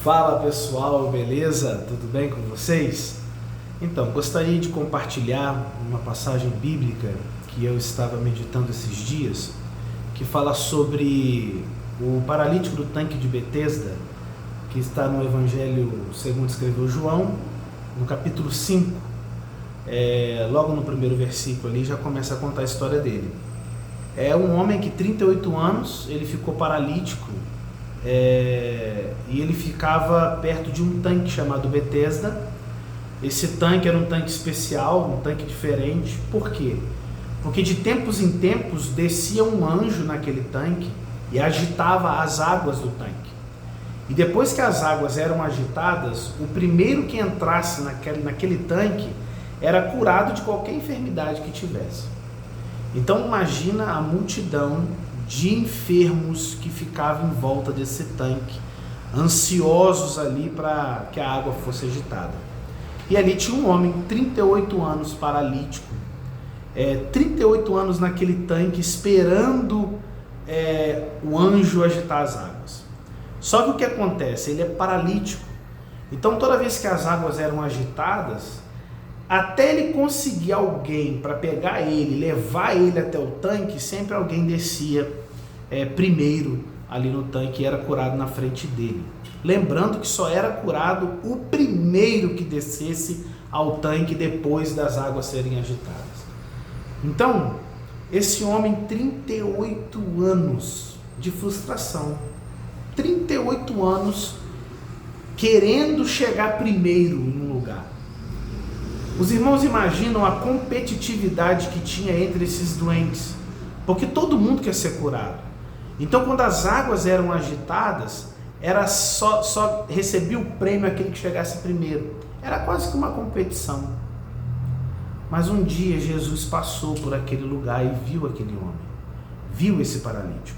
Fala pessoal, beleza? Tudo bem com vocês? Então, gostaria de compartilhar uma passagem bíblica que eu estava meditando esses dias, que fala sobre o paralítico do tanque de Betesda, que está no Evangelho segundo escreveu João, no capítulo 5. Logo no primeiro versículo ali já começa a contar a história dele. É um homem que 38 anos, ele ficou paralítico, e ele ficava perto de um tanque chamado Betesda. Esse tanque era um tanque especial, um tanque diferente. Por quê? Porque de tempos em tempos descia um anjo naquele tanque e agitava as águas do tanque. E depois que as águas eram agitadas, o primeiro que entrasse naquele tanque era curado de qualquer enfermidade que tivesse. Então imagina a multidão de enfermos que ficavam em volta desse tanque, ansiosos ali para que a água fosse agitada. E ali tinha um homem, 38 anos, paralítico, 38 anos naquele tanque, esperando o anjo agitar as águas. Só que o que acontece? Ele é paralítico. Então toda vez que as águas eram agitadas, até ele conseguir alguém para pegar ele, levar ele até o tanque, sempre alguém descia primeiro ali no tanque e era curado na frente dele. Lembrando que só era curado o primeiro que descesse ao tanque depois das águas serem agitadas. Então, esse homem, 38 anos de frustração, 38 anos querendo chegar primeiro em um lugar. Os irmãos imaginam a competitividade que tinha entre esses doentes, porque todo mundo quer ser curado. Então, quando as águas eram agitadas, era só recebia o prêmio aquele que chegasse primeiro. Era quase que uma competição. Mas um dia Jesus passou por aquele lugar e viu aquele homem, viu esse paralítico.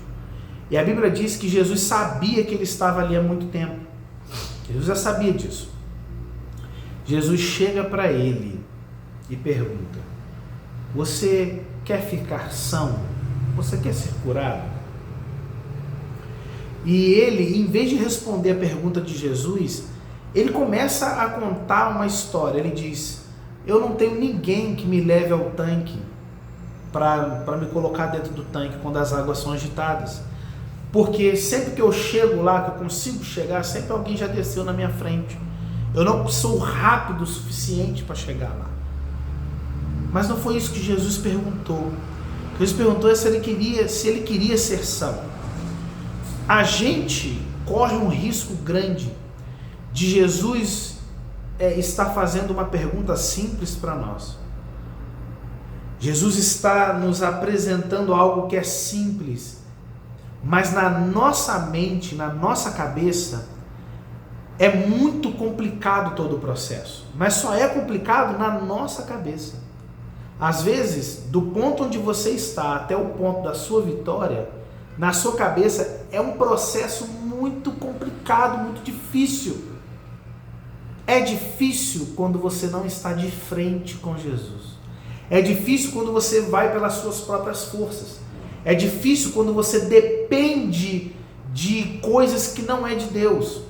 E a Bíblia diz que Jesus sabia que ele estava ali há muito tempo. Jesus já sabia disso. Jesus chega para ele e pergunta: você quer ficar são? Você quer ser curado? E ele, em vez de responder a pergunta de Jesus, ele começa a contar uma história. Ele diz: eu não tenho ninguém que me leve ao tanque para me colocar dentro do tanque quando as águas são agitadas. Porque sempre que eu chego lá, que eu consigo chegar, sempre alguém já desceu na minha frente. Eu não sou rápido o suficiente para chegar lá. Mas não foi isso que Jesus perguntou. Jesus perguntou se ele queria ser são. A gente corre um risco grande de Jesus estar fazendo uma pergunta simples para nós. Jesus está nos apresentando algo que é simples, mas na nossa mente, na nossa cabeça, é muito complicado todo o processo. Mas só é complicado na nossa cabeça. Às vezes, do ponto onde você está até o ponto da sua vitória, na sua cabeça é um processo muito complicado, muito difícil. É difícil quando você não está de frente com Jesus. É difícil quando você vai pelas suas próprias forças. É difícil quando você depende de coisas que não é de Deus.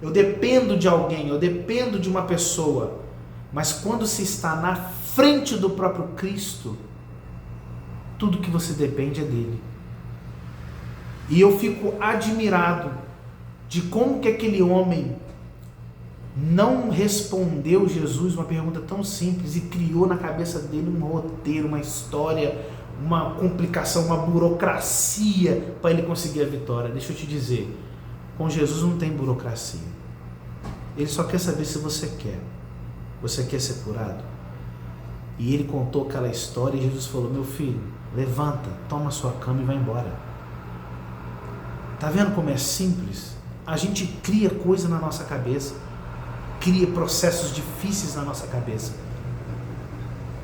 Eu dependo de alguém, eu dependo de uma pessoa. Mas quando se está na frente do próprio Cristo, tudo que você depende é dele. E eu fico admirado de como que aquele homem não respondeu Jesus uma pergunta tão simples e criou na cabeça dele um roteiro, uma história, uma complicação, uma burocracia para ele conseguir a vitória. Deixa eu te dizer, com Jesus não tem burocracia. Ele só quer saber se você quer. Você quer ser curado? E ele contou aquela história e Jesus falou: meu filho, levanta, toma sua cama e vai embora. Tá vendo como é simples? A gente cria coisa na nossa cabeça, cria processos difíceis na nossa cabeça.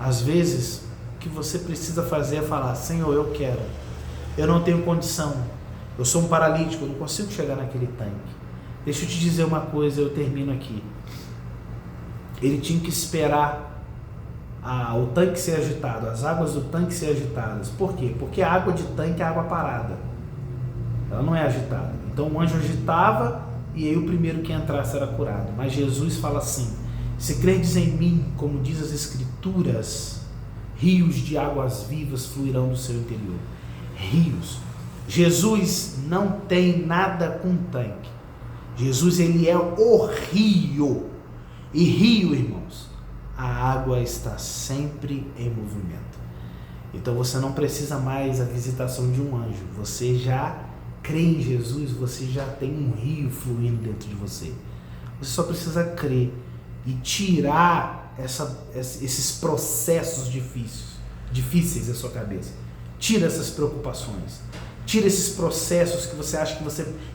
Às vezes, o que você precisa fazer é falar: Senhor, eu quero. Eu não tenho condição. Eu sou um paralítico, eu não consigo chegar naquele tanque. Deixa eu te dizer uma coisa, eu termino aqui. Ele tinha que esperar o tanque ser agitado, as águas do tanque ser agitadas. Por quê? Porque a água de tanque é água parada. Ela não é agitada. Então o anjo agitava e aí o primeiro que entrar será curado. Mas Jesus fala assim: se credes em mim, como diz as Escrituras, rios de águas vivas fluirão do seu interior. Rios. Jesus não tem nada com tanque. Jesus, ele é o rio. E rio, irmãos, a água está sempre em movimento. Então você não precisa mais a visitação de um anjo. Você já crê em Jesus, você já tem um rio fluindo dentro de você. Você só precisa crer e tirar esses processos difíceis da sua cabeça. Tira essas preocupações. Tira esses processos que você acha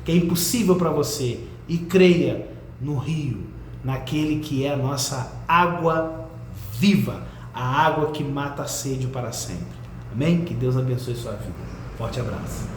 que é impossível para você, e creia no rio, naquele que é a nossa água viva, a água que mata a sede para sempre. Amém? Que Deus abençoe sua vida. Forte abraço.